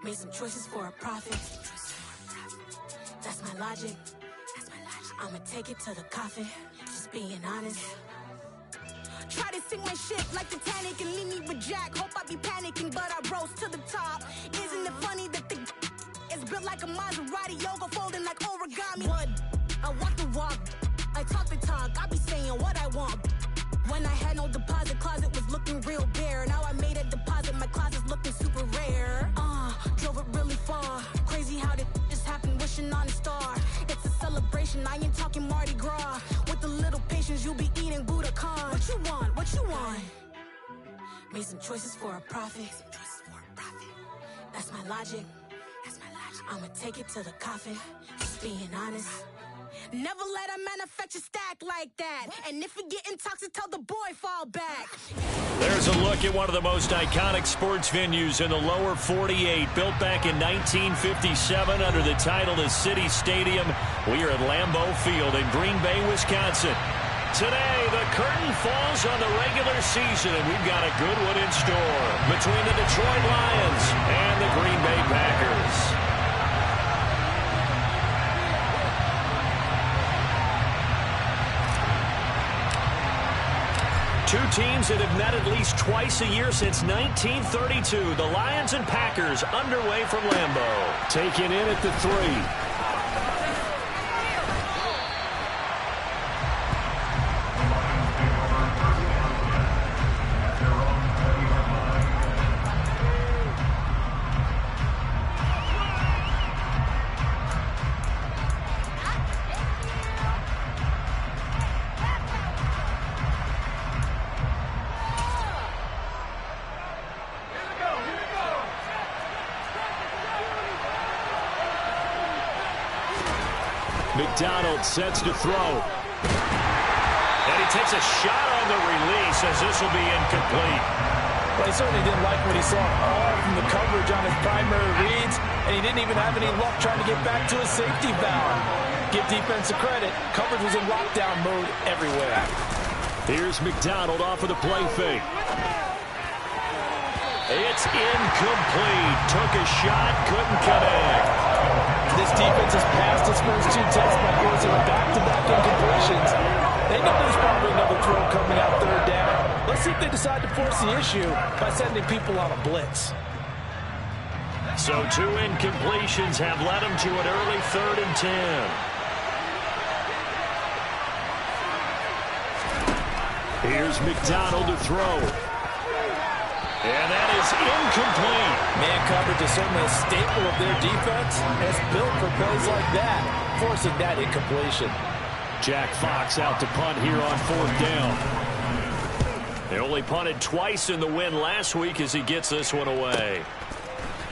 Made some choices for a profit. That's my logic. I'ma take it to the coffin. Just being honest. Try to sing my shit like Titanic and leave me with Jack. Hope I be panicking, but I rose to the top. Isn't it funny that the is built like a Maserati, yoga folding like origami? What? I walk the walk, I talk the talk. I be saying what I want. When I had no deposit, closet was looking real bare. Now I made a deposit, my closet's looking super rare. Drove it really far. Crazy how did this happen, wishing on a star. It's a celebration, I ain't talking Mardi Gras. With a little patience, you'll be eating Budokan. What you want? What you want? Made some choices for a profit. That's my logic. I'ma take it to the coffin. Just being honest. Never let a manufacture stack like that. And if you getting toxic, tell the boy fall back. There's a look at one of the most iconic sports venues in the lower 48. Built back in 1957 under the title of City Stadium. We are at Lambeau Field in Green Bay, Wisconsin. Today, the curtain falls on the regular season, and we've got a good one in store between the Detroit Lions and the Green Bay Packers. Two teams that have met at least twice a year since 1932. The Lions and Packers underway from Lambeau. Taken in at the 3. McDonald sets to throw. And he takes a shot on the release as this will be incomplete. Well, he certainly didn't like what he saw all from the coverage on his primary reads, and he didn't even have any luck trying to get back to his safety valve. Give defense a credit. Coverage was in lockdown mode everywhere. Here's McDonald off of the play fake. It's incomplete. Took a shot, couldn't connect. This defense has passed its first 2 tests by forcing back-to-back incompletions. They know there's probably another throw coming out 3rd down. Let's see if they decide to force the issue by sending people on a blitz. So 2 incompletions have led them to an early 3rd and 10. Here's McDonald to throw. And that is incomplete. Man coverage is certainly a staple of their defense, and it's built for plays like that, forcing that incompletion. Jack Fox out to punt here on 4th down. They only punted twice in the win last week as he gets this one away.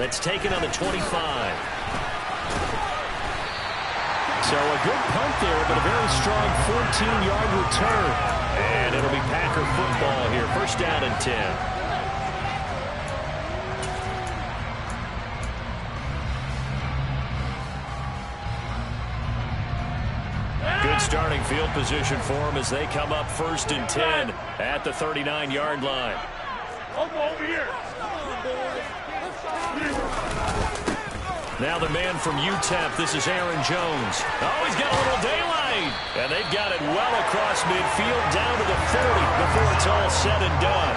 That's taken on the 25. So a good punt there, but a very strong 14-yard return. And it'll be Packer football here. 1st down and 10. Starting field position for them as they come up 1st and 10 at the 39-yard line. Over here. Now the man from UTEP, this is Aaron Jones. Oh, he's got a little daylight. And they've got it well across midfield down to the 40 before it's all said and done.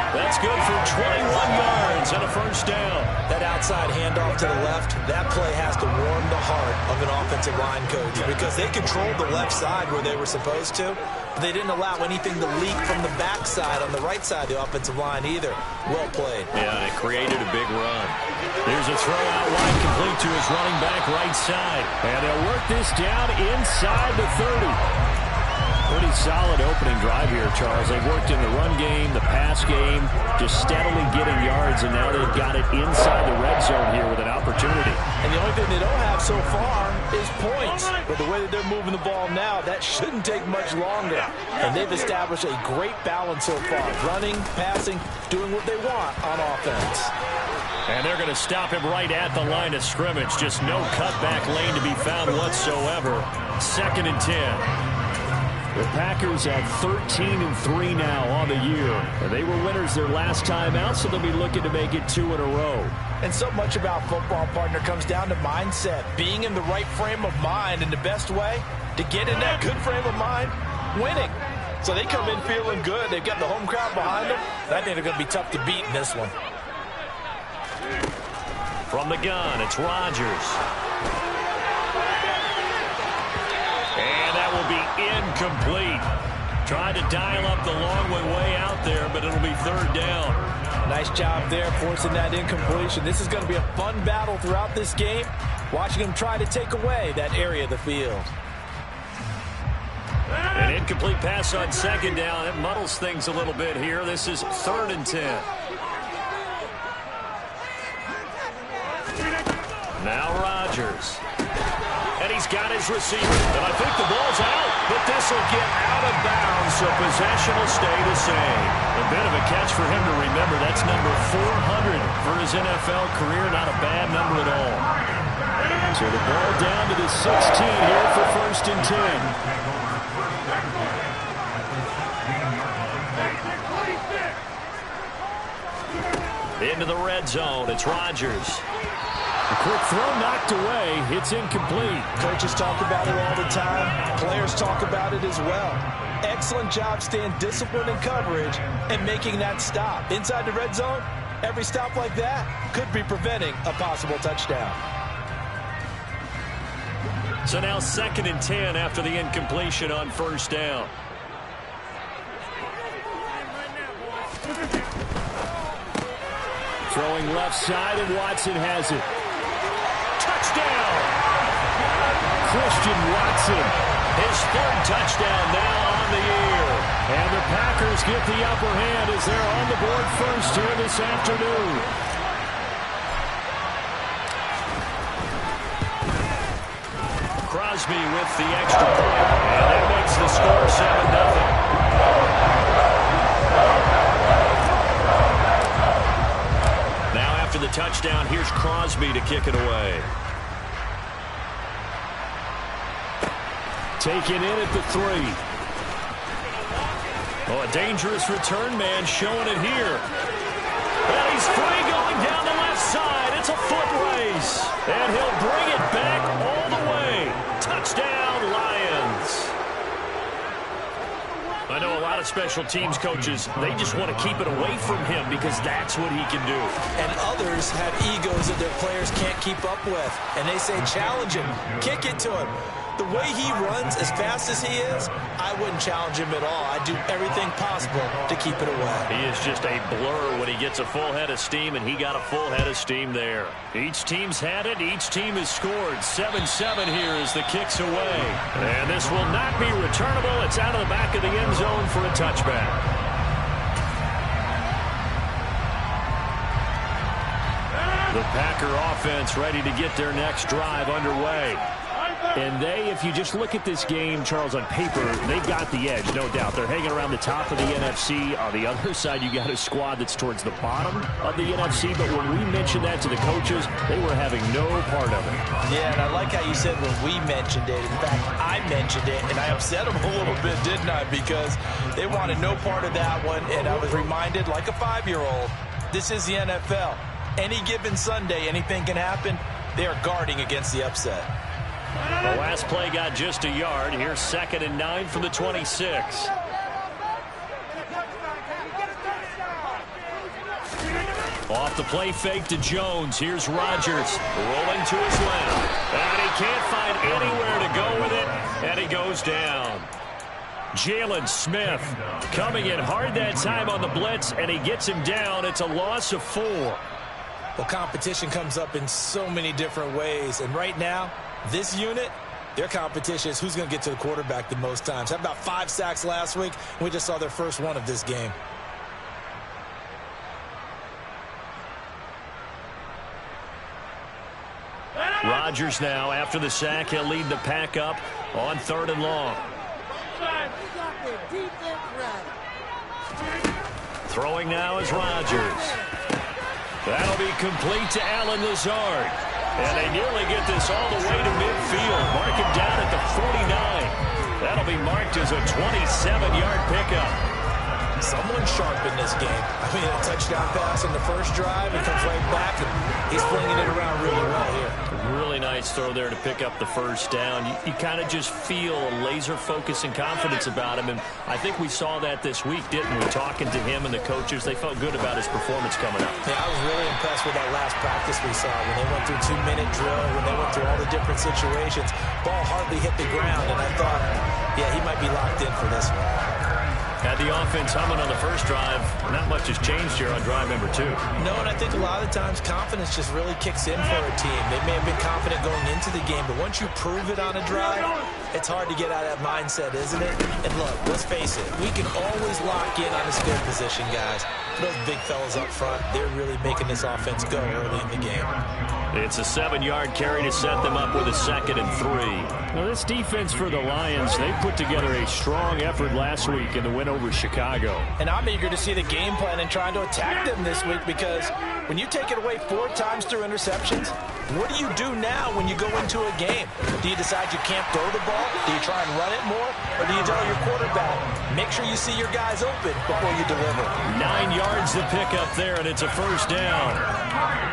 That's good for 21 yards and a 1st down. That outside handoff to the left, that play has to warm the heart of an offensive line coach because they controlled the left side where they were supposed to, but they didn't allow anything to leak from the backside on the right side of the offensive line either. Well played. Yeah, and it created a big run. Here's a throw out wide complete to his running back right side. And they'll work this down inside the 30. Pretty solid opening drive here, Charles. They've worked in the run game, the pass game, just steadily getting yards, and now they've got it inside the red zone here with an opportunity. And the only thing they don't have so far is points. But the way that they're moving the ball now, that shouldn't take much longer. And they've established a great balance so far. Running, passing, doing what they want on offense. And they're going to stop him right at the line of scrimmage. Just no cutback lane to be found whatsoever. 2nd and 10. The Packers at 13-3 now on the year. And they were winners their last time out, so they'll be looking to make it 2 in a row. And so much about football, partner, comes down to mindset. Being in the right frame of mind, and the best way to get in that good frame of mind, winning. So they come in feeling good. They've got the home crowd behind them. I think they're going to be tough to beat in this one. From the gun, it's Rodgers. And that will be incomplete. Trying to dial up the long one way out there, but it'll be 3rd down. Nice job there forcing that incompletion. This is going to be a fun battle throughout this game. Watching them try to take away that area of the field. An incomplete pass on 2nd down. It muddles things a little bit here. This is 3rd and 10. Now Rodgers. And he's got his receiver. And I think the ball's out, but this will get out of bounds, so possession will stay the same. A bit of a catch for him to remember. That's number 400 for his NFL career. Not a bad number at all. So the ball down to the 16 here for 1st and 10. Into the red zone. It's Rodgers. A quick throw knocked away. It's incomplete. Coaches talk about it all the time. Players talk about it as well. Excellent job staying disciplined in coverage and making that stop. Inside the red zone, every stop like that could be preventing a possible touchdown. So now 2nd and 10 after the incompletion on 1st down. Throwing left side, and Watson has it. Touchdown! Christian Watson, his 3rd touchdown now on the year. And the Packers get the upper hand as they're on the board first here this afternoon. Crosby with the extra point, and that makes the score 7-0. After the touchdown, here's Crosby to kick it away. Taken in at the 3. Oh, a dangerous return man showing it here. And he's free going down the left side. It's a foot race. And he'll bring it back all the way. Touchdown, Lions. I know a lot of special teams coaches, they just want to keep it away from him because that's what he can do. And others have egos that their players can't keep up with. And they say, challenge him, kick it to him. The way he runs as fast as he is, I wouldn't challenge him at all. I'd do everything possible to keep it away. He is just a blur when he gets a full head of steam, and he got a full head of steam there. Each team's had it. Each team has scored. 7-7 here as the kick's away. And this will not be returnable. It's out of the back of the end zone for a touchback. The Packer offense ready to get their next drive underway. And they, if you just look at this game, Charles, on paper, they've got the edge, no doubt. They're hanging around the top of the NFC. On the other side, you got a squad that's towards the bottom of the NFC. But when we mentioned that to the coaches, they were having no part of it. Yeah, and I like how you said when we mentioned it. In fact, I mentioned it, and I upset them a little bit, didn't I? Because they wanted no part of that one, and I was reminded, like a 5-year-old, this is the NFL. Any given Sunday, anything can happen. They are guarding against the upset. The last play got just a yard. Here's 2nd and 9 from the 26. Off the play fake to Jones. Here's Rodgers rolling to his left. And he can't find anywhere to go with it. And he goes down. Jalen Smith coming in hard that time on the blitz, and he gets him down. It's a loss of 4. Well, competition comes up in so many different ways. And right now, this unit, their competition is who's going to get to the quarterback the most times. Had about 5 sacks last week. We just saw their first one of this game. Rodgers now, after the sack, he'll lead the pack up on 3rd and long. Throwing now is Rodgers. That'll be complete to Allen Lazard. And they nearly get this all the way to midfield. Mark him down at the 49. That'll be marked as a 27-yard pickup. Someone sharp in this game. I mean, a touchdown pass on the first drive, and comes right back, and he's flinging it around really well here. Really nice throw there to pick up the first down. You kind of just feel a laser focus and confidence about him, and I think we saw that this week, didn't we? Talking to him and the coaches, they felt good about his performance coming up. Yeah, I was really impressed with that last practice we saw when they went through 2-minute drill, when they went through all the different situations. Ball hardly hit the ground, and I thought, yeah, he might be locked in for this one. Had the offense humming on the first drive. Not much has changed here on drive number 2. No, and I think a lot of the times confidence just really kicks in for a team. They may have been confident going into the game, but once you prove it on a drive, it's hard to get out of that mindset, isn't it? And look, let's face it, we can always lock in on a skill position, guys. Those big fellas up front, they're really making this offense go early in the game. It's a 7-yard carry to set them up with a 2nd and 3. Now, this defense for the Lions, they put together a strong effort last week in the win over Chicago. And I'm eager to see the game plan and trying to attack them this week, because when you take it away 4 times through interceptions, what do you do now when you go into a game? Do you decide you can't throw the ball? Do you try and run it more? Or do you tell your quarterback, make sure you see your guys open before you deliver? 9 yards to pick up there, and it's a first down.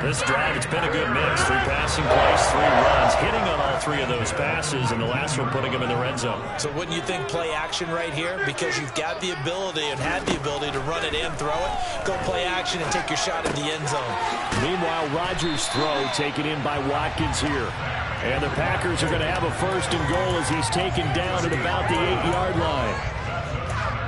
This drive, it's been a good mix. 3 passing plays, 3 runs, hitting on all 3 of those passes, and the last one putting them in the red zone. So wouldn't you think play action right here? Because you've got the ability and had the ability to run it and throw it. Go play action and take your shot at the end zone. Meanwhile, Rodgers' throw taken in by Watkins here. And the Packers are going to have a 1st and goal as he's taken down at about the 8-yard line.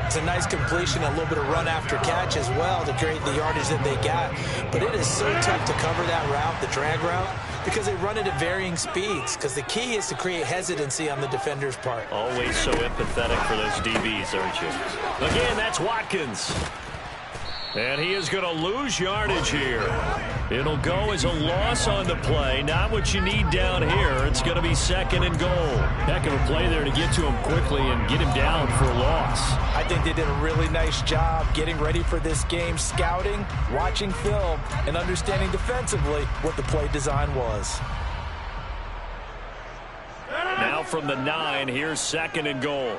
It's a nice completion, a little bit of run after catch as well to create the yardage that they got. But it is so tough to cover that route, the drag route, because they run it at varying speeds. Because the key is to create hesitancy on the defender's part. Always so empathetic for those DBs, aren't you? Again, that's Watkins. And he is going to lose yardage here. It'll go as a loss on the play. Not what you need down here. It's going to be 2nd and goal. Heck of a play there to get to him quickly and get him down for a loss. I think they did a really nice job getting ready for this game, scouting, watching film, and understanding defensively what the play design was. Now from the 9, here's 2nd and goal.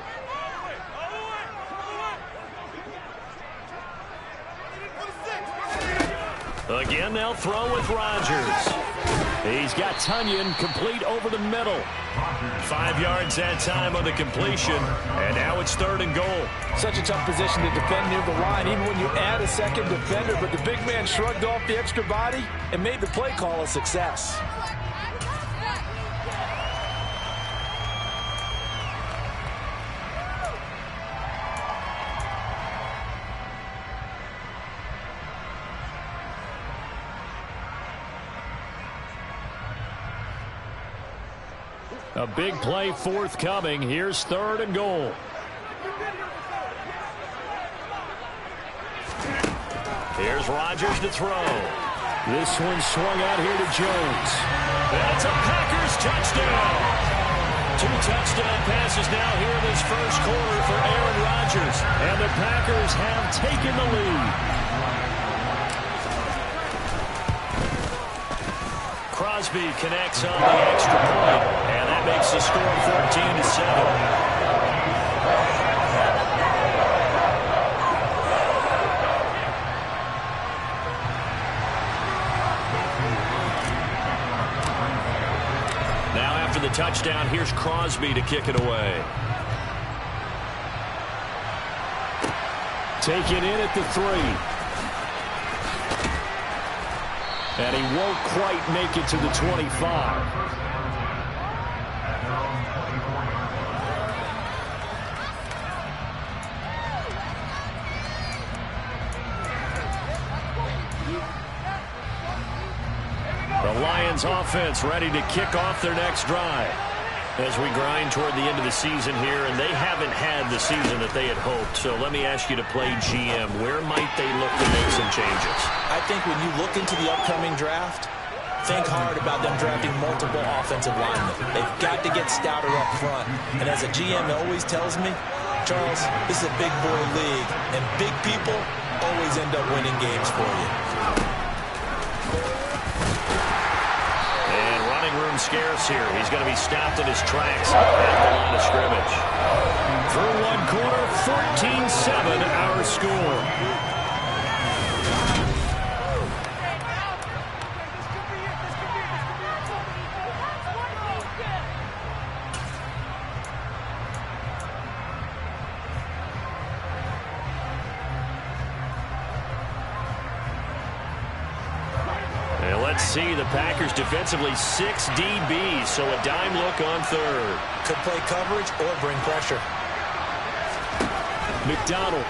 Again, they'll throw with Rodgers. He's got Tunyon complete over the middle. 5 yards that time on the completion, and now it's 3rd and goal. Such a tough position to defend near the line, even when you add a second defender, but the big man shrugged off the extra body and made the play call a success. A big play forthcoming. Here's 3rd and goal. Here's Rodgers to throw. This one swung out here to Jones. That's a Packers touchdown. 2 touchdown passes now here in this first quarter for Aaron Rodgers. And the Packers have taken the lead. Crosby connects on the extra point, and that makes the score 14-7. Now after the touchdown, here's Crosby to kick it away. Taken in at the 3. And he won't quite make it to the 25. The Lions offense ready to kick off their next drive. As we grind toward the end of the season here, and they haven't had the season that they had hoped. So let me ask you to play GM. Where might they look to make some changes? I think when you look into the upcoming draft, think hard about them drafting multiple offensive linemen. They've got to get stouter up front. And as a GM always tells me, Charles, this is a big boy league, and big people always end up winning games for you. scarce here. He's going to be stopped in his tracks at the line of scrimmage. Through one quarter, 14-7 our score. See the Packers defensively 6 DBs, so a dime look on third. Could play coverage or bring pressure. McDonald.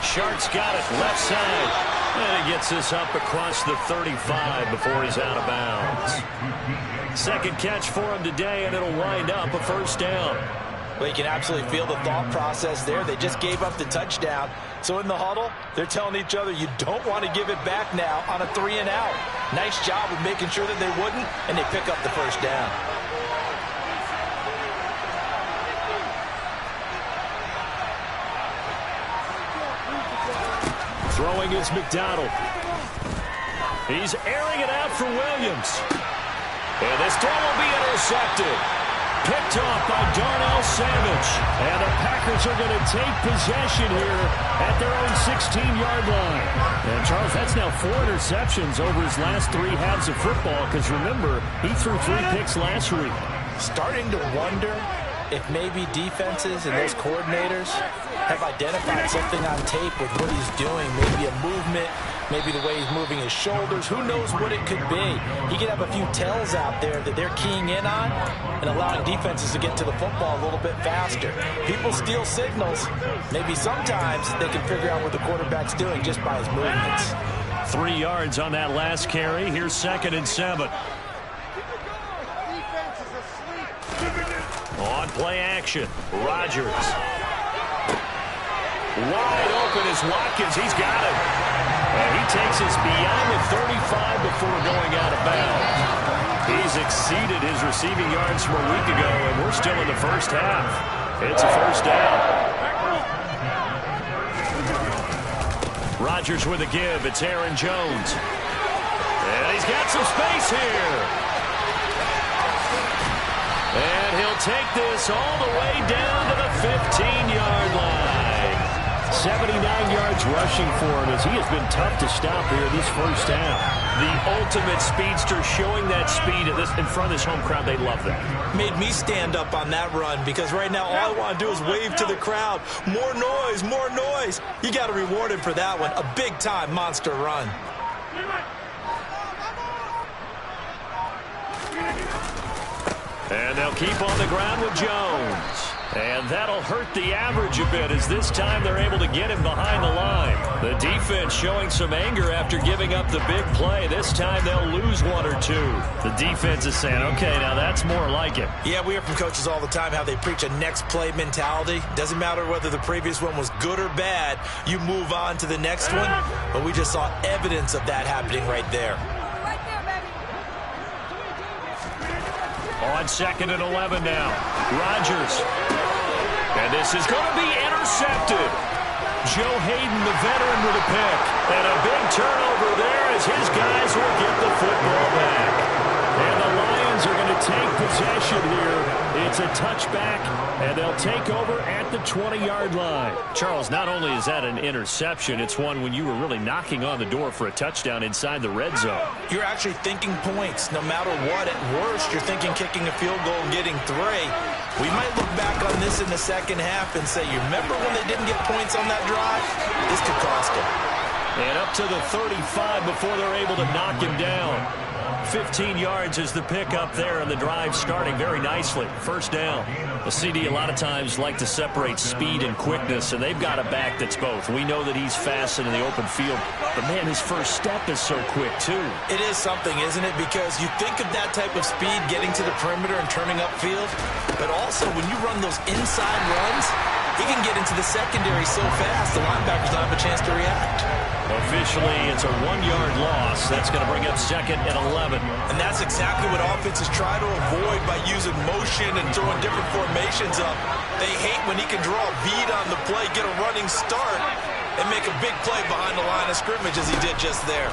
Sharp's got it left side. And he gets this up across the 35 before he's out of bounds. Second catch for him today, and it'll wind up a first down. Well, you can absolutely feel the thought process there. They just gave up the touchdown. So in the huddle, they're telling each other, you don't want to give it back now on a 3-and-out. Nice job of making sure that they wouldn't, and they pick up the first down. Throwing is McDonald. He's airing it out for Williams. And this throw will be intercepted. Picked off by Darnell Savage. And the Packers are going to take possession here at their own 16-yard line. And, Charles, that's now 4 interceptions over his last 3 halves of football. Because, remember, he threw 3 picks last week. Starting to wonder if maybe defenses and those coordinators have identified something on tape with what he's doing. Maybe a movement, maybe the way he's moving his shoulders. Who knows what it could be? He could have a few tells out there that they're keying in on and allowing defenses to get to the football a little bit faster. People steal signals. Maybe sometimes they can figure out what the quarterback's doing just by his movements. 3 yards on that last carry. Here's 2nd and 7. On play action, Rodgers. Wide open is Watkins. He's got it. And he takes us beyond the 35 before going out of bounds. He's exceeded his receiving yards from a week ago, and we're still in the first half. It's a first down. Rodgers with a give. It's Aaron Jones. And he's got some space here. And he'll take this all the way down to the 15-yard line. 79 yards rushing for him as he has been tough to stop here this first half. The ultimate speedster showing that speed in front of this home crowd. They love that. Made me stand up on that run because right now all I want to do is wave to the crowd. More noise, more noise. You got to reward him for that one. A big-time monster run. And they'll keep on the ground with Jones. And that'll hurt the average a bit as this time they're able to get him behind the line. The defense showing some anger after giving up the big play. This time they'll lose 1 or 2. The defense is saying, okay, now that's more like it. Yeah, we hear from coaches all the time how they preach a next play mentality. Doesn't matter whether the previous one was good or bad. You move on to the next one. But we just saw evidence of that happening right there. On 2nd and 11 now. Rodgers. And this is going to be intercepted. Joe Hayden, the veteran, with a pick. And a big turnover there as his guys will get the football back. And the Lions are going to take possession here. It's a touchback, and they'll take over at the 20-yard line. Charles, not only is that an interception, it's one when you were really knocking on the door for a touchdown inside the red zone. You're actually thinking points. No matter what, at worst, you're thinking kicking a field goal and getting 3. We might look back on this in the second half and say, you remember when they didn't get points on that drive? This could cost them. And up to the 35 before they're able to knock him down. 15 yards is the pickup there, and the drive starting very nicely. First down. The CD a lot of times like to separate speed and quickness, and they've got a back that's both. We know that he's fast and in the open field, but, man, his first step is so quick, too. It is something, isn't it? Because you think of that type of speed getting to the perimeter and turning upfield, but also when you run those inside runs, he can get into the secondary so fast the linebackers don't have a chance to react. Officially, it's a 1-yard loss. That's going to bring up 2nd and 11. And that's exactly what offenses try to avoid by using motion and throwing different formations up. They hate when he can draw a bead on the play, get a running start, and make a big play behind the line of scrimmage as he did just there.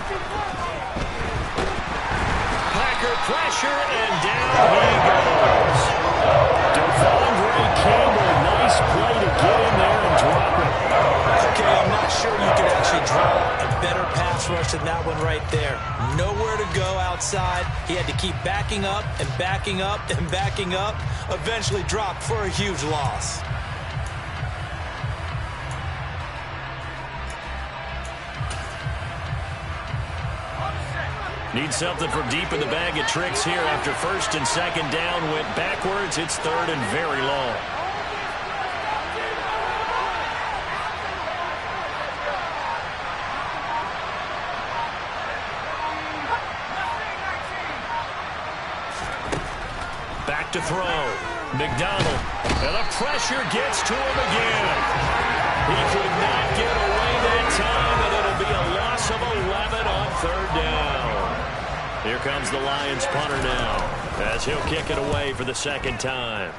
linebacker pressure, and down he goes. Devondre Campbell, nice play to get in there and drop it. Okay, I'm not sure you could actually draw a better pass rush than that one right there. Nowhere to go outside. He had to keep backing up and backing up and backing up. Eventually dropped for a huge loss. Need something from deep in the bag of tricks here after first and second down went backwards. It's third and very long. Back to throw. McDonald. And the pressure gets to him again. He could not get away that time, and it'll be a loss of 11 on third down. Here comes the Lions punter now, as he'll kick it away for the second time.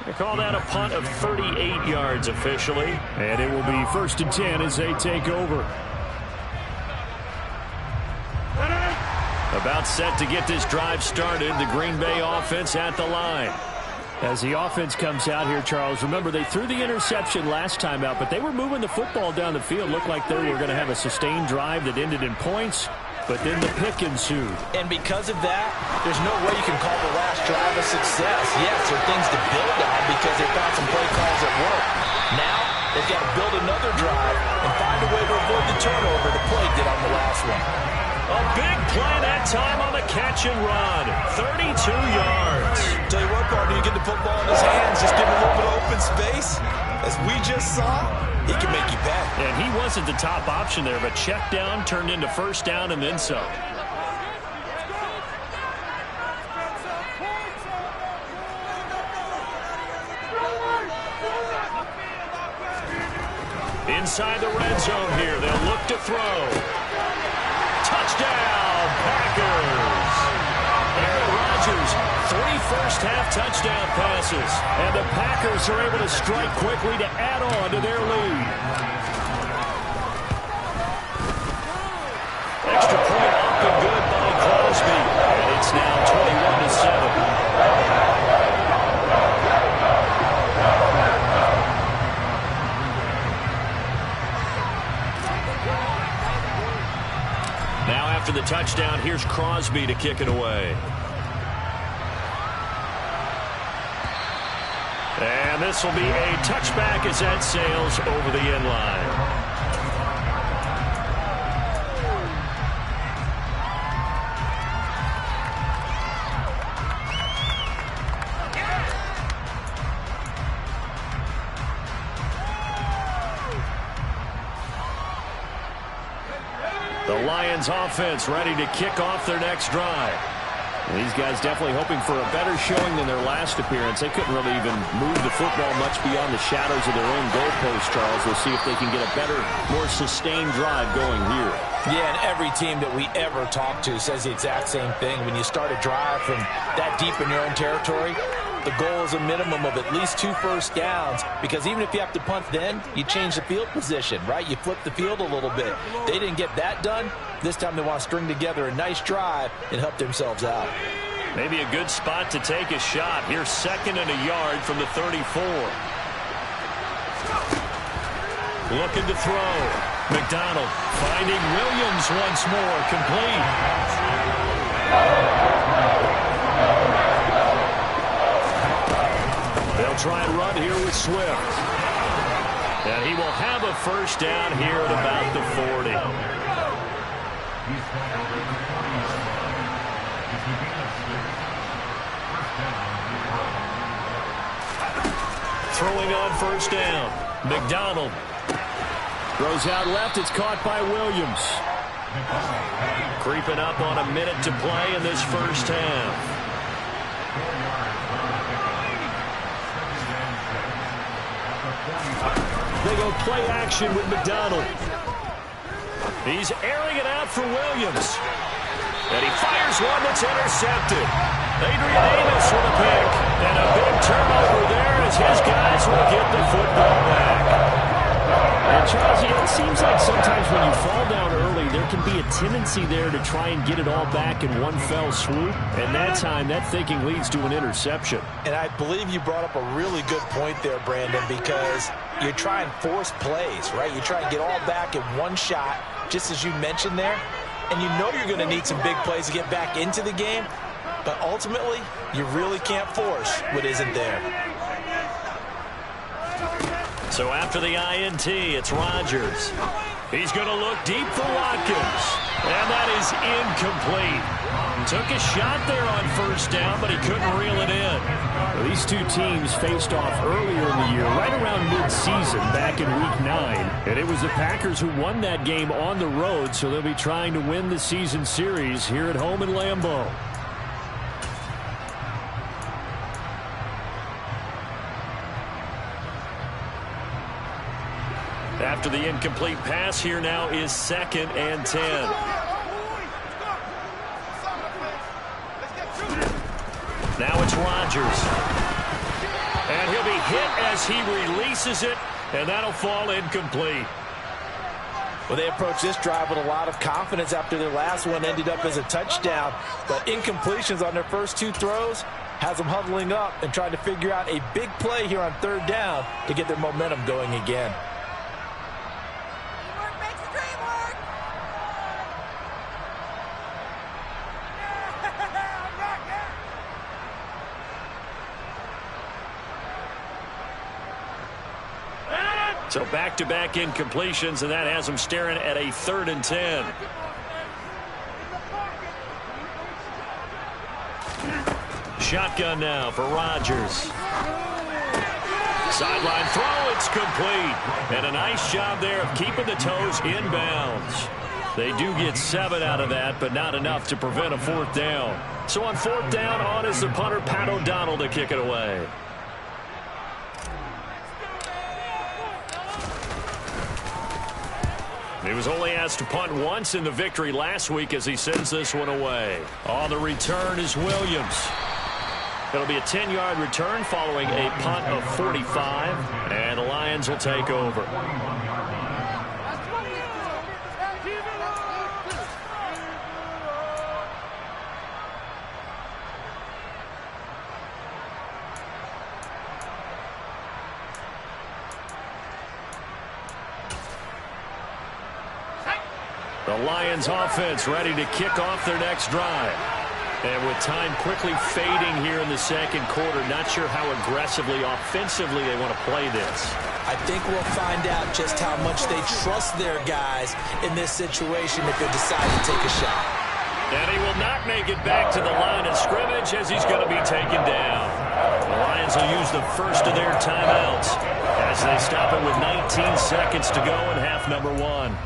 They call that a punt of 38 yards officially. And it will be 1st and 10 as they take over. About set to get this drive started. The Green Bay offense at the line. As the offense comes out here, Charles, remember they threw the interception last time out, but they were moving the football down the field. Looked like they were going to have a sustained drive that ended in points, but then the pick ensued. And because of that, there's no way you can call the last drive a success. Yes, there are things to build on because they found some play calls that work. Now, they've got to build another drive and find a way to avoid the turnover the play did on the last one. A big play that time on the catch and run. 32 yards. Tell you what, partner, you get the football in his hands, just give him a little bit of open space. As we just saw, he can make you pay. And he wasn't the top option there, but check down turned into first down and then some. Inside the red zone here, they'll look to throw. Touchdown, Packers! Aaron Rodgers, 3 first-half touchdown passes. And the Packers are able to strike quickly to add on to their lead. Extra point up and good by Crosby. And it's now 21-7. Now after the touchdown, here's Crosby to kick it away. And this will be a touchback as that sails over the end line. The Lions offense ready to kick off their next drive. These guys definitely hoping for a better showing than their last appearance. They couldn't really even move the football much beyond the shadows of their own goalpost, Charles. We'll see if they can get a better, more sustained drive going here. Yeah, and every team that we ever talk to says the exact same thing. When you start a drive from that deep in your own territory, the goal is a minimum of at least 2 first downs, because even if you have to punt then, you change the field position, right? You flip the field a little bit. They didn't get that done. This time they want to string together a nice drive and help themselves out. Maybe a good spot to take a shot. Here's 2nd and a yard from the 34. Looking to throw. McDonald finding Williams once more. Complete. They'll try and run here with Swift. And he will have a first down here at about the 40. Throwing on first down. McDonald. Throws out left. It's caught by Williams. Creeping up on a minute to play in this first half. They go play action with McDonald. He's airing it out for Williams. And he fires one that's intercepted. Adrian Amos with a pick. And a big turnover there as his guys will get the football back. And Charles, it seems like sometimes when you fall down early, there can be a tendency there to try and get it all back in one fell swoop. And that time, that thinking leads to an interception. And I believe you brought up a really good point there, Brandon, because you're trying to force plays, right? You try and get all back in one shot, just as you mentioned there. And you know you're going to need some big plays to get back into the game. But ultimately, you really can't force what isn't there. So after the INT, it's Rodgers. He's going to look deep for Watkins. And that is incomplete. Took a shot there on first down, but he couldn't reel it in. Well, these two teams faced off earlier in the year, right around mid-season, back in Week 9. And it was the Packers who won that game on the road, so they'll be trying to win the season series here at home in Lambeau. After the incomplete pass, here now is 2nd and 10. Now it's Rodgers. And he'll be hit as he releases it, and that'll fall incomplete. Well, they approached this drive with a lot of confidence after their last one ended up as a touchdown. But incompletions on their first two throws has them huddling up and trying to figure out a big play here on 3rd down to get their momentum going again. So back-to-back incompletions, and that has them staring at a 3rd and 10. Shotgun now for Rodgers. Sideline throw, it's complete. And a nice job there of keeping the toes in bounds. They do get 7 out of that, but not enough to prevent a 4th down. So on 4th down, on is the punter, Pat O'Donnell, to kick it away. He was only asked to punt once in the victory last week as he sends this one away. On the return is Williams. It'll be a 10-yard return following a punt of 45, and the Lions will take over. The Lions offense ready to kick off their next drive. And with time quickly fading here in the second quarter, not sure how aggressively, offensively they want to play this. I think we'll find out just how much they trust their guys in this situation if they decide to take a shot. And he will not make it back to the line of scrimmage as he's going to be taken down. The Lions will use the first of their timeouts as they stop it with 19 seconds to go in half number 1.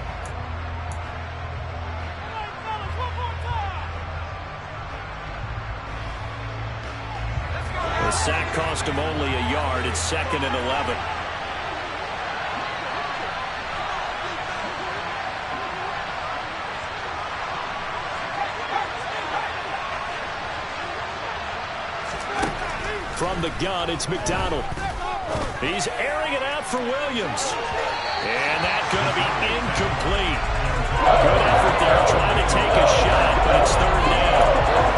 The sack cost him only a yard. It's 2nd and 11. From the gun, it's McDonald. He's airing it out for Williams. And that's going to be incomplete. Good effort there, trying to take a shot, but it's 3rd down.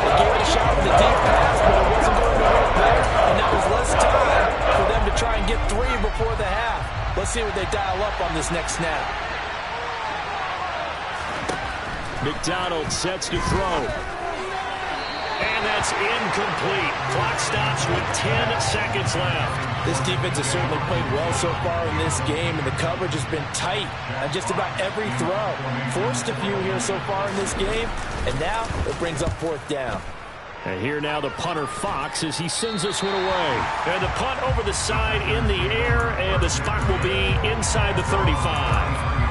They gave it a shot with a deep pass, but it wasn't going to work there. And now there's less time for them to try and get 3 before the half. Let's see what they dial up on this next snap. McDonald sets to throw. And that's incomplete. Clock stops with 10 seconds left. This defense has certainly played well so far in this game, and the coverage has been tight on just about every throw. Forced a few here so far in this game, and now it brings up 4th down. And here now the punter, Fox, as he sends this one away. And the punt over the side in the air, and the spot will be inside the 35.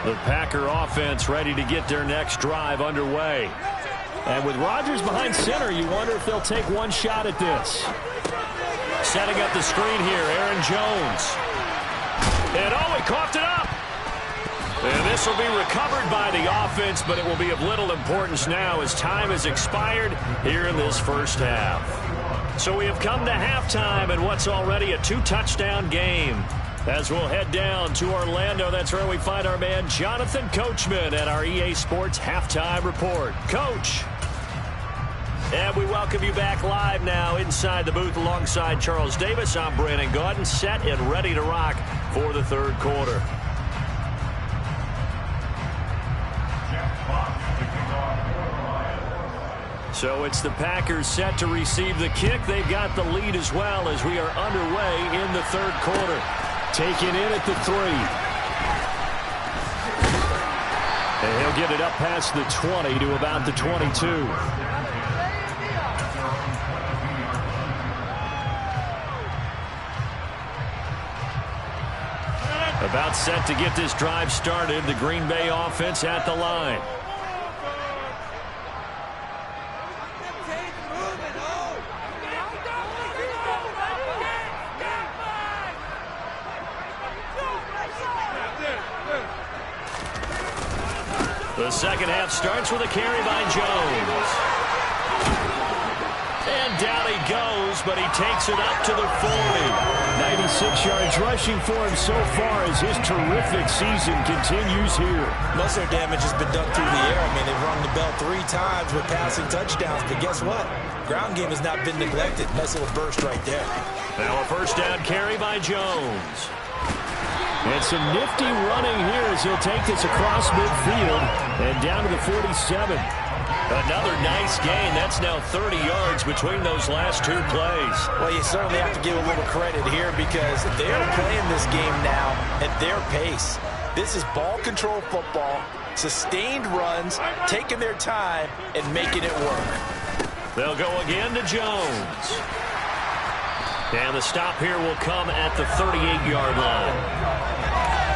The Packer offense ready to get their next drive underway. And with Rodgers behind center, you wonder if they'll take one shot at this. Setting up the screen here, Aaron Jones. And oh, he coughed it up. And this will be recovered by the offense, but it will be of little importance now as time has expired here in this first half. So we have come to halftime in what's already a 2-touchdown game. As we'll head down to Orlando, that's where we find our man Jonathan Coachman at our EA Sports Halftime Report. Coach. And we welcome you back live now inside the booth alongside Charles Davis. I'm Brandon Gaudin, set and ready to rock for the third quarter. So it's the Packers set to receive the kick. They've got the lead as well as we are underway in the third quarter. Taken in at the 3. And he'll get it up past the 20 to about the 22. About set to get this drive started. The Green Bay offense at the line. The second half starts with a carry by Jones. And down he goes, but he takes it up to the 40. 96 yards rushing for him so far as his terrific season continues here. Most of their damage has been done through the air. I mean, they've rung the bell 3 times with passing touchdowns, but guess what? Ground game has not been neglected. Nice little burst right there. Now a first down carry by Jones. And some nifty running here as he'll take this across midfield and down to the 47. Another nice gain. That's now 30 yards between those last 2 plays. Well, you certainly have to give a little credit here because they're playing this game now at their pace. This is ball control football, sustained runs, taking their time, and making it work. They'll go again to Jones. And the stop here will come at the 38-yard line.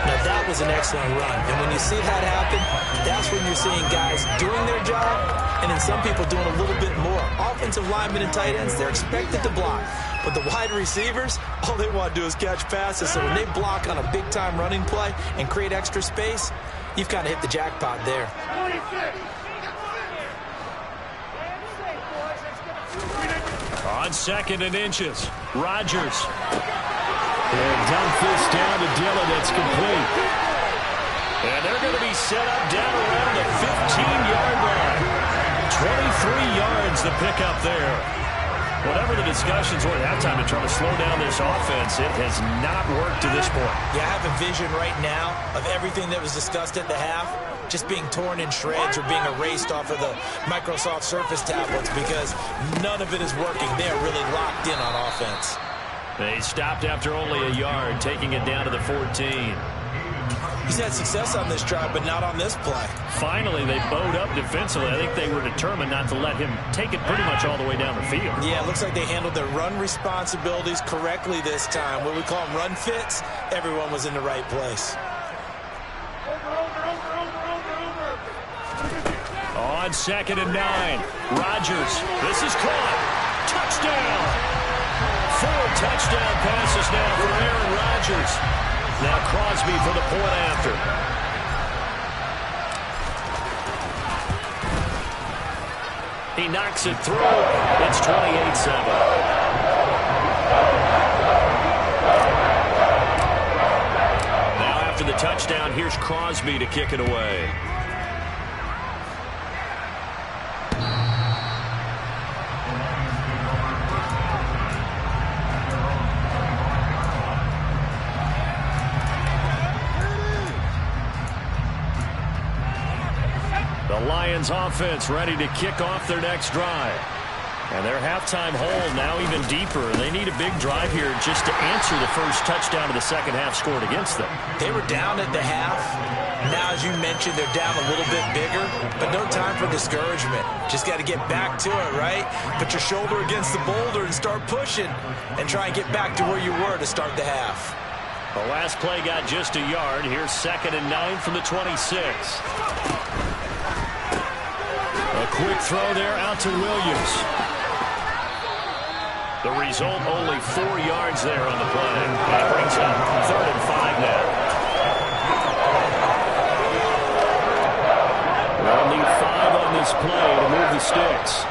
Now, that was an excellent run. And when you see that happen, that's when you're seeing guys doing their job and then some people doing a little bit more. Offensive linemen and tight ends, they're expected to block. But the wide receivers, all they want to do is catch passes. So when they block on a big-time running play and create extra space, you've kind of hit the jackpot there. On 2nd and inches, Rodgers. And dump this down to Dillon. That's complete. And they're going to be set up down around the 15-yard line. 23 yards the pickup there. Whatever the discussions were at halftime to try to slow down this offense, it has not worked to this point. Yeah, I have a vision right now of everything that was discussed at the half just being torn in shreds or being erased off of the Microsoft Surface tablets because none of it is working. They are really locked in on offense. They stopped after only a yard, taking it down to the 14. He's had success on this drive, but not on this play. Finally, they bowed up defensively. I think they were determined not to let him take it pretty much all the way down the field. Yeah, it looks like they handled their run responsibilities correctly this time. What we call them run fits, everyone was in the right place. On 2nd and 9, Rodgers. This is caught. Touchdown. 4 touchdown passes now for Aaron Rodgers. Now Crosby for the point after. He knocks it through. It's 28-7. Now after the touchdown, here's Crosby to kick it away. The Lions offense ready to kick off their next drive. And their halftime hole now even deeper. They need a big drive here just to answer the first touchdown of the second half scored against them. They were down at the half. Now, as you mentioned, they're down a little bit bigger, but no time for discouragement. Just got to get back to it, right? Put your shoulder against the boulder and start pushing and try and get back to where you were to start the half. The last play got just a yard. Here's 2nd and 9 from the 26. A quick throw there out to Williams. The result, only 4 yards there on the play. And it brings up 3rd and 5 now. this play to move the sticks.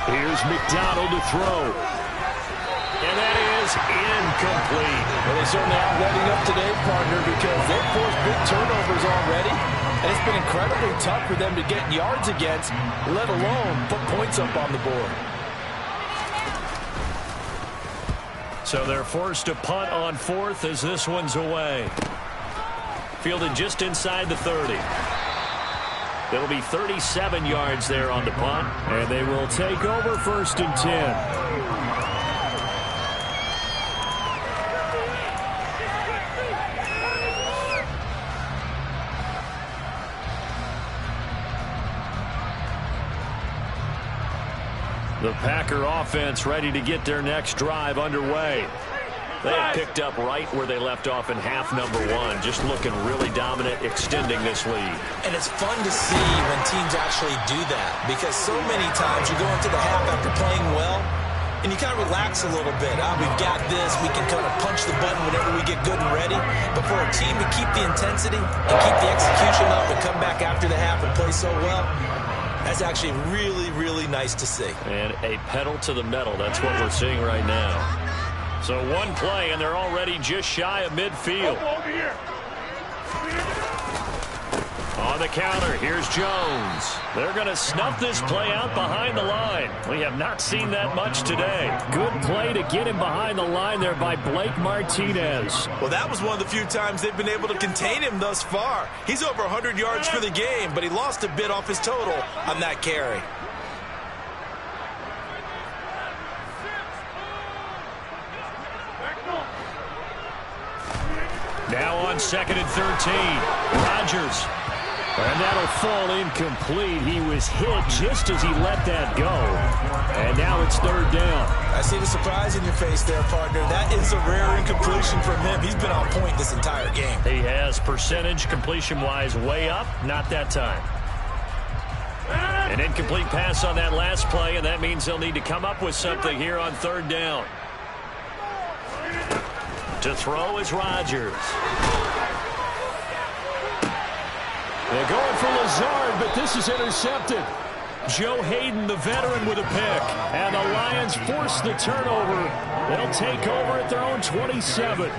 Here's McDonald to throw. And that is incomplete. Well, they certainly aren't letting up today, partner, because they've forced big turnovers already. And it's been incredibly tough for them to get yards against, let alone put points up on the board. So they're forced to punt on fourth as this one's away. Fielded just inside the 30. It'll be 37 yards there on the punt, and they will take over 1st and 10. The Packer offense ready to get their next drive underway. They have picked up right where they left off in half number 1, just looking really dominant, extending this lead. And it's fun to see when teams actually do that, because so many times you go into the half after playing well, and you kind of relax a little bit. We've got this. We can kind of punch the button whenever we get good and ready. But for a team to keep the intensity and keep the execution up and come back after the half and play so well, that's actually really, really nice to see. And a pedal to the metal. That's what we're seeing right now. So one play, and they're already just shy of midfield. On the counter, here's Jones. They're going to snuff this play out behind the line. We have not seen that much today. Good play to get him behind the line there by Blake Martinez. Well, that was one of the few times they've been able to contain him thus far. He's over 100 yards for the game, but he lost a bit off his total on that carry. Now on 2nd and 13, Rodgers. And that'll fall incomplete. He was hit just as he let that go. And now it's 3rd down. I see the surprise in your face there, partner. That is a rare incompletion from him. He's been on point this entire game. He has percentage completion-wise way up. Not that time. An incomplete pass on that last play, and that means they'll need to come up with something here on 3rd down. To throw is Rodgers. They're going for Lazard, but this is intercepted. Joe Hayden, the veteran, with a pick. And the Lions force the turnover. They'll take over at their own 27.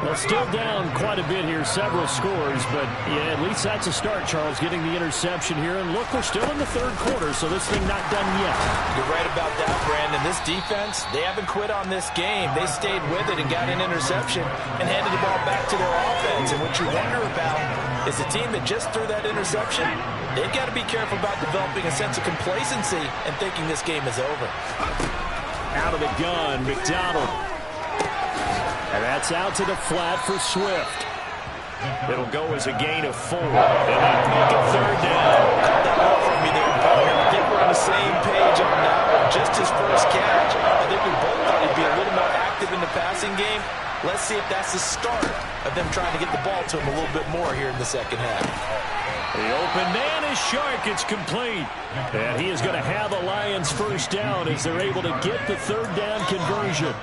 Well, still down quite a bit here, several scores, but yeah, at least that's a start, Charles, getting the interception here. And look, we're still in the 3rd quarter, so this thing not done yet. You're right about that, Brandon. This defense, they haven't quit on this game. They stayed with it and got an interception and handed the ball back to their offense. And what you wonder about is the team that just threw that interception, they've got to be careful about developing a sense of complacency and thinking this game is over. Out of the gun, McDonald. And that's out to the flat for Swift. It'll go as a gain of 4. And that'll make it 3rd down. Call that out for me there, partner. I think we're on the same page on that one. Just his first catch. I think we both thought he'd be a little more active in the passing game. Let's see if that's the start of them trying to get the ball to him a little bit more here in the second half. The open man is Shark. It's complete. And he is going to have the Lions first down as they're able to get the 3rd down conversion.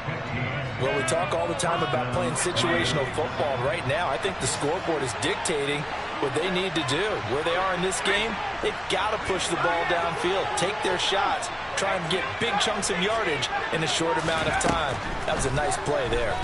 Well, we talk all the time about playing situational football. Right now, I think the scoreboard is dictating what they need to do. Where they are in this game, they've got to push the ball downfield, take their shots, try and get big chunks of yardage in a short amount of time. That was a nice play there.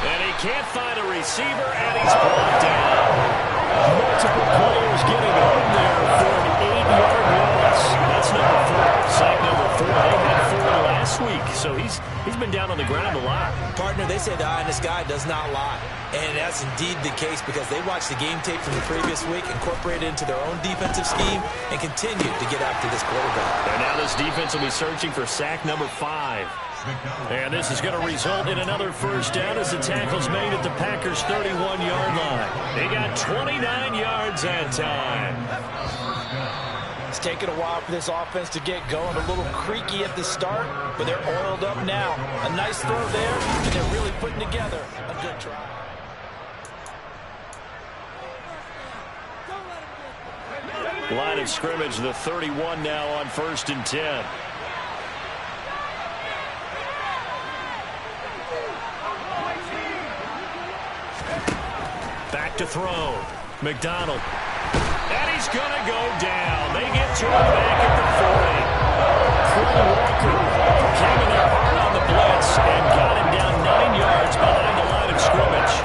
And he can't find a receiver, and he's brought down. Multiple players getting home there for an 8-yard loss. That's number 4. Sack number 4. They had 4 last week, so he's been down on the ground a lot. Partner, they say the eye in the sky does not lie. And that's indeed the case because they watched the game tape from the previous week, incorporated it into their own defensive scheme, and continued to get after this quarterback. And now this defense will be searching for sack number 5. And this is going to result in another first down as the tackle's made at the Packers' 31-yard line. They got 29 yards that time. It's taken a while for this offense to get going. A little creaky at the start, but they're oiled up now. A nice throw there, and they're really putting together a good try. Line of scrimmage, the 31 now on 1st and 10. Back to throw. McDonald. And he's going to go down. They get to him back at the 40. Walker came in there hard on the blitz and got him down 9 yards behind the line of scrimmage.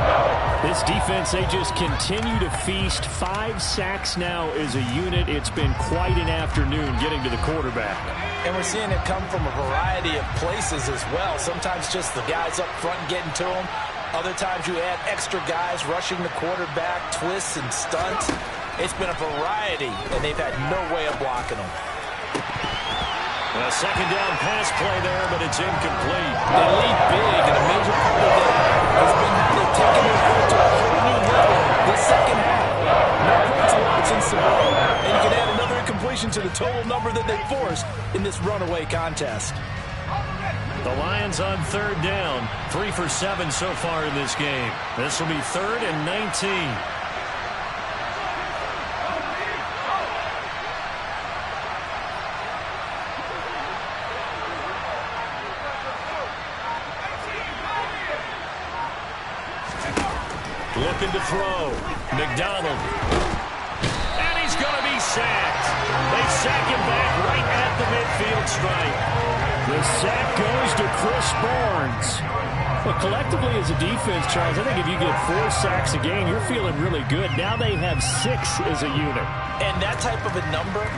This defense, they just continue to feast. 5 sacks now as a unit. It's been quite an afternoon getting to the quarterback. And we're seeing it come from a variety of places as well. Sometimes just the guys up front getting to him. Other times you add extra guys rushing the quarterback, twists and stunts. It's been a variety, and they've had no way of blocking them. A second down pass play there, but it's incomplete. They lead big, and a major part of that has been how they've taken their foot to a whole new level this second half. No points allowed since the break, and you can add another incompletion to the total number that they forced in this runaway contest. The Lions on third down. 3 for 7 so far in this game. This will be 3rd and 19. Looking to throw. McDonald. And he's going to be sacked. They sack him back right at the midfield stripe. The sack goes to Chris Barnes. Well, collectively as a defense, Charles, I think if you get 4 sacks a game, you're feeling really good. Now they have 6 as a unit. And that type of a number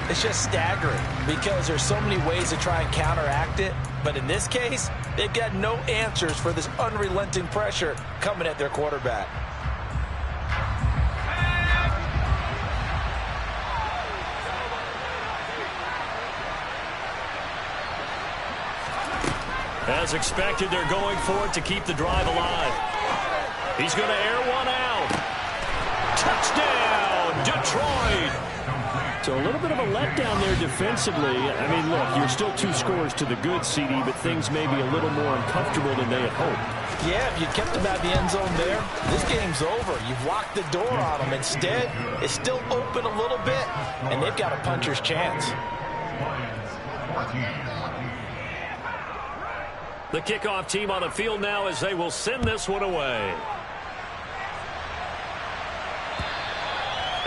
is just staggering because there's so many ways to try and counteract it. But in this case, they've got no answers for this unrelenting pressure coming at their quarterback. As expected, they're going for it to keep the drive alive. He's going to air one out. Touchdown, Detroit. So a little bit of a letdown there defensively. I mean, look, you're still 2 scores to the good, CD, but things may be a little more uncomfortable than they had hoped. Yeah, if you kept them out of the end zone there, this game's over. You've locked the door on them. Instead, it's still open a little bit, and they've got a puncher's chance. The kickoff team on the field now as they will send this one away.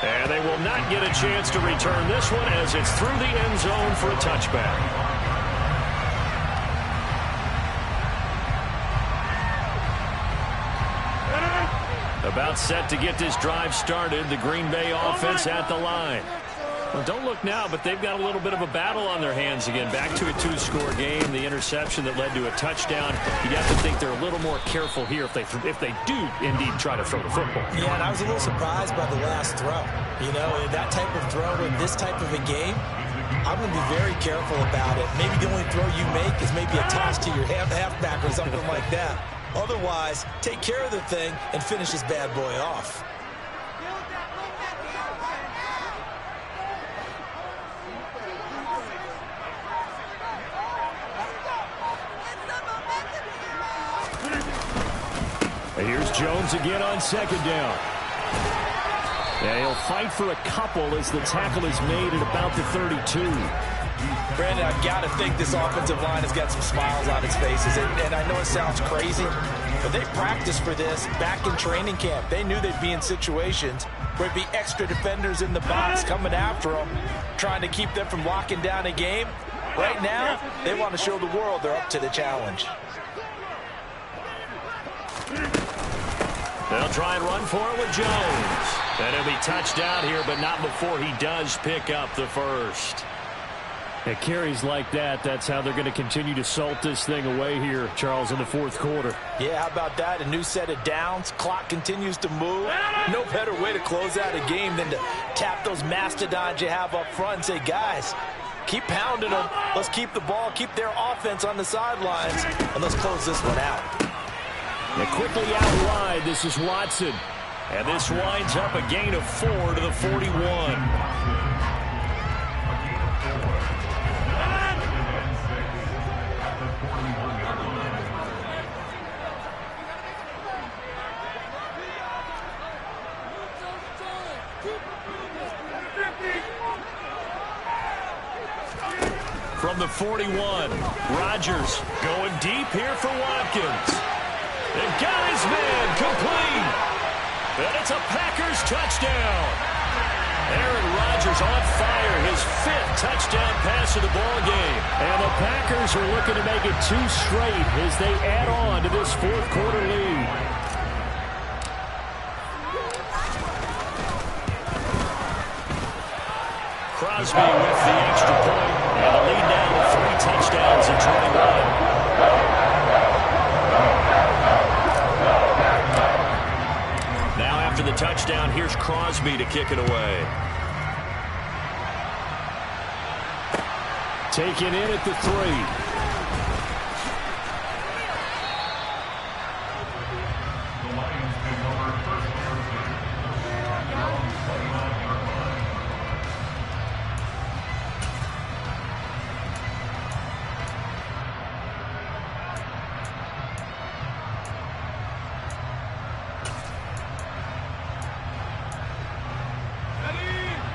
And they will not get a chance to return this one as it's through the end zone for a touchback. About set to get this drive started. The Green Bay offense at the line. Well, don't look now, but they've got a little bit of a battle on their hands again. Back to a 2-score game. The interception that led to a touchdown. You'd have to think they're a little more careful here if they do indeed try to throw the football. Yeah, and I was a little surprised by the last throw. You know, that type of throw in this type of a game, I'm going to be very careful about it. Maybe the only throw you make is maybe a toss to your halfback or something like that. Otherwise, take care of the thing and finish this bad boy off. Here's Jones again on second down. And he'll fight for a couple as the tackle is made at about the 32. Brandon, I've got to think this offensive line has got some smiles on its faces. And I know it sounds crazy, but they practiced for this back in training camp. They knew they'd be in situations where there'd be extra defenders in the box coming after them, trying to keep them from locking down a game. Right now, they want to show the world they're up to the challenge. They'll try and run for it with Jones. And he'll be touched out here, but not before he does pick up the first. At carries like that, that's how they're going to continue to salt this thing away here, Charles, in the 4th quarter. Yeah, how about that? A new set of downs. Clock continues to move. No better way to close out a game than to tap those mastodons you have up front and say, guys, keep pounding them. Let's keep the ball, keep their offense on the sidelines, and let's close this one out. And quickly out wide, this is Watson. And this winds up a gain of 4 to the 41. From the 41, Rodgers going deep here for Watkins. And got his man complete. And It's a Packers touchdown. Aaron Rodgers on fire, his 5th touchdown pass of the ball game. And the Packers are looking to make it 2 straight as they add on to this 4th quarter lead. Crosby with the extra point, and the lead down to 3 touchdowns in 21. Now after the touchdown, here's Crosby to kick it away. Taken in at the 3.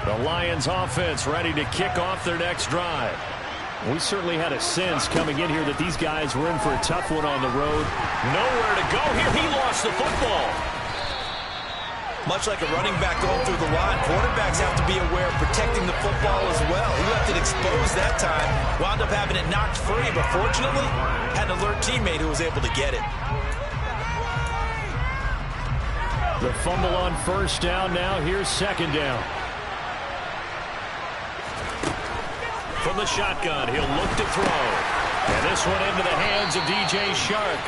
The Lions offense ready to kick off their next drive. We certainly had a sense coming in here that these guys were in for a tough one on the road. Nowhere to go here. He lost the football. Much like a running back going through the line, quarterbacks have to be aware of protecting the football as well. He left it exposed that time, wound up having it knocked free, but fortunately, had an alert teammate who was able to get it. The fumble on 1st down now. Here's 2nd down. From the shotgun, he'll look to throw. And this one into the hands of DJ Shark.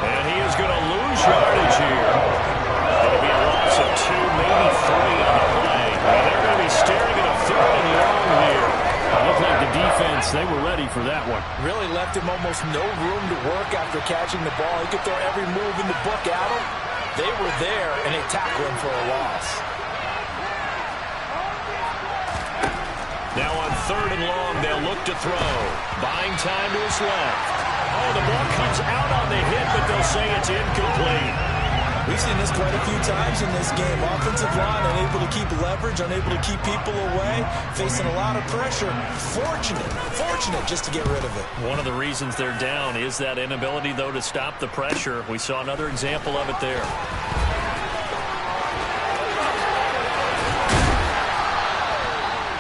And he is going to lose yardage here. It'll be a loss of 2, maybe 3 on the play. And they're going to be staring at a 3rd and long here. It looked like the defense, they were ready for that one. Really left him almost no room to work after catching the ball. He could throw every move in the book at him. They were there, and they tackled him for a loss. Now on 3rd and long, they'll look to throw. Buying time to his left. Oh, the ball comes out on the hit, but they'll say it's incomplete. We've seen this quite a few times in this game. Offensive line unable to keep leverage, unable to keep people away, facing a lot of pressure. Fortunate just to get rid of it. One of the reasons they're down is that inability, though, to stop the pressure. We saw another example of it there.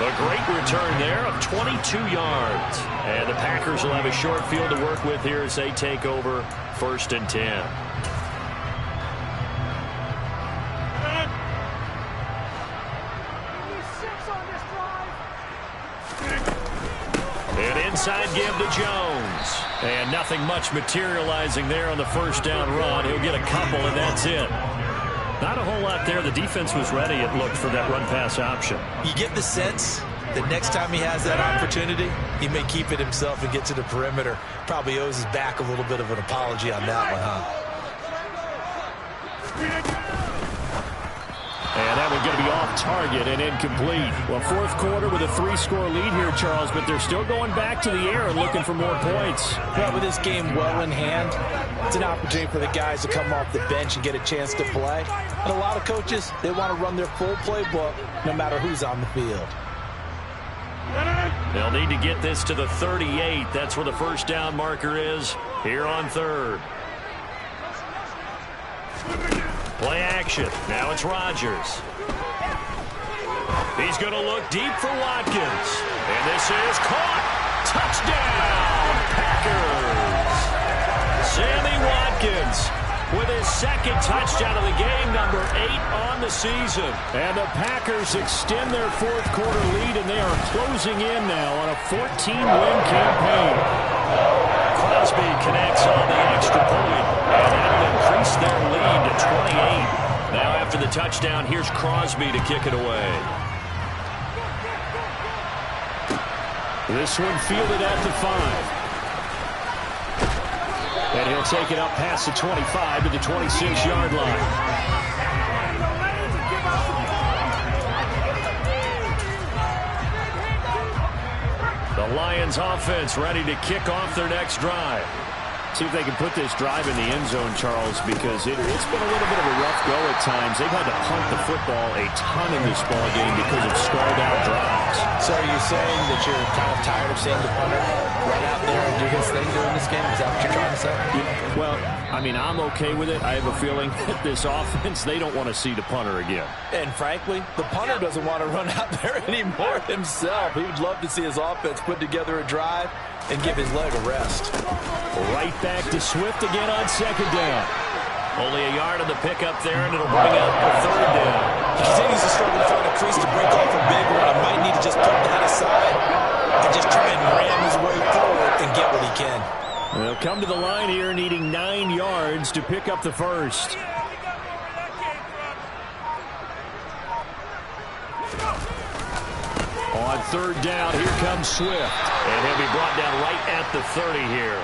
A great return there of 22 yards. And the Packers will have a short field to work with here as they take over 1st and 10. An inside give to Jones. And nothing much materializing there on the 1st down run. He'll get a couple, and that's it. Not a whole lot there. The defense was ready, it looked, for that run-pass option. You get the sense that next time he has that opportunity, he may keep it himself and get to the perimeter. Probably owes his back a little bit of an apology on that one, huh? And that one's going to be off target and incomplete. Well, 4th quarter with a 3-score lead here, Charles, but they're still going back to the air and looking for more points. Well, with this game well in hand, it's an opportunity for the guys to come off the bench and get a chance to play. And a lot of coaches, they want to run their full playbook no matter who's on the field. They'll need to get this to the 38. That's where the 1st down marker is here on 3rd. Play action. Now it's Rodgers. He's going to look deep for Watkins. And this is caught. Touchdown, Packers. Sammy Watkins with his 2nd touchdown of the game, number 8 on the season. And the Packers extend their 4th quarter lead, and they are closing in now on a 14-win campaign. Crosby connects on the extra point, and that'll increase their lead to 28. Now after the touchdown, here's Crosby to kick it away. This one fielded at the 5. And he'll take it up past the 25 to the 26-yard line. The Lions offense ready to kick off their next drive. See if they can put this drive in the end zone, Charles, because it's been a little bit of a rough go at times. They've had to punt the football a ton in this ball game because of stalled-out drives. So are you saying that you're kind of tired of seeing the punter run out there and do his thing during this game? Is that what you're trying to say? Yeah, well, I mean, I'm okay with it. I have a feeling that this offense, they don't want to see the punter again. And frankly, the punter doesn't want to run out there anymore himself. He would love to see his offense put together a drive and give his leg a rest. Right back to Swift again on second down. Only a yard on the pickup there, and it'll bring up a third down. He continues to struggle to find a crease to break off a big one. He might need to just put that aside and just try and ram his way forward and get what he can. They'll come to the line here needing 9 yards to pick up the first. On third down, here comes Swift. And he'll be brought down right at the 30 here.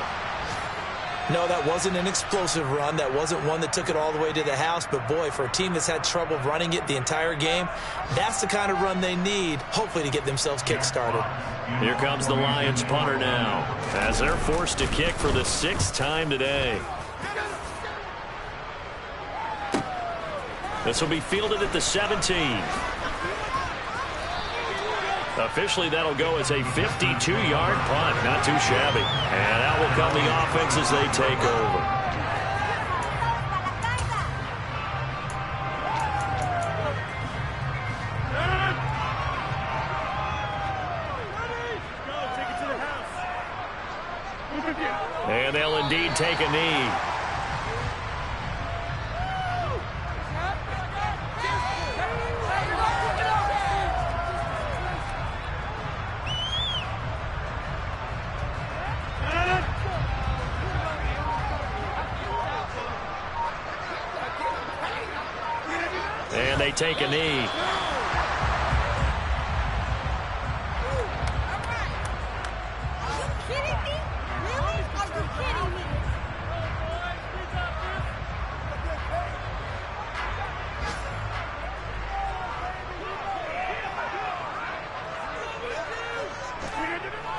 No, that wasn't an explosive run. That wasn't one that took it all the way to the house. But, boy, for a team that's had trouble running it the entire game, that's the kind of run they need, hopefully, to get themselves kick-started. Here comes the Lions punter now, as they're forced to kick for the 6th time today. This will be fielded at the 17. Officially, that'll go as a 52-yard punt. Not too shabby. And out will come the offense as they take over. And they'll indeed take a knee. And they take a knee.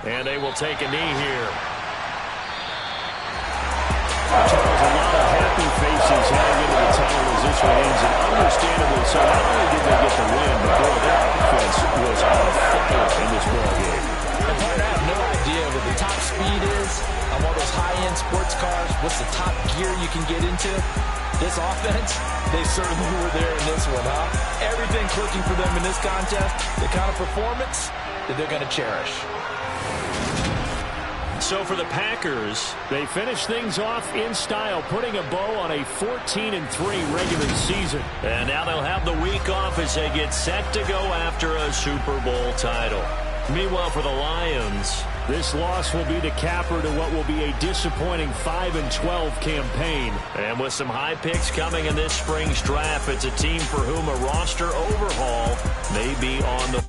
And they will take a knee here. Charles, a lot of happy faces heading into the tunnel as this one ends, and understandably so. Not only did they get the win, but boy, their offense was on fire in this ball game. I have no idea what the top speed is on one of those high-end sports cars. What's the top gear you can get into? This offense, they certainly were there in this one, huh? Everything clicking for them in this contest, the kind of performance that they're going to cherish. So for the Packers, they finish things off in style, putting a bow on a 14-3 regular season. And now they'll have the week off as they get set to go after a Super Bowl title. Meanwhile, for the Lions, this loss will be the capper to what will be a disappointing 5-12 campaign. And with some high picks coming in this spring's draft, it's a team for whom a roster overhaul may be on the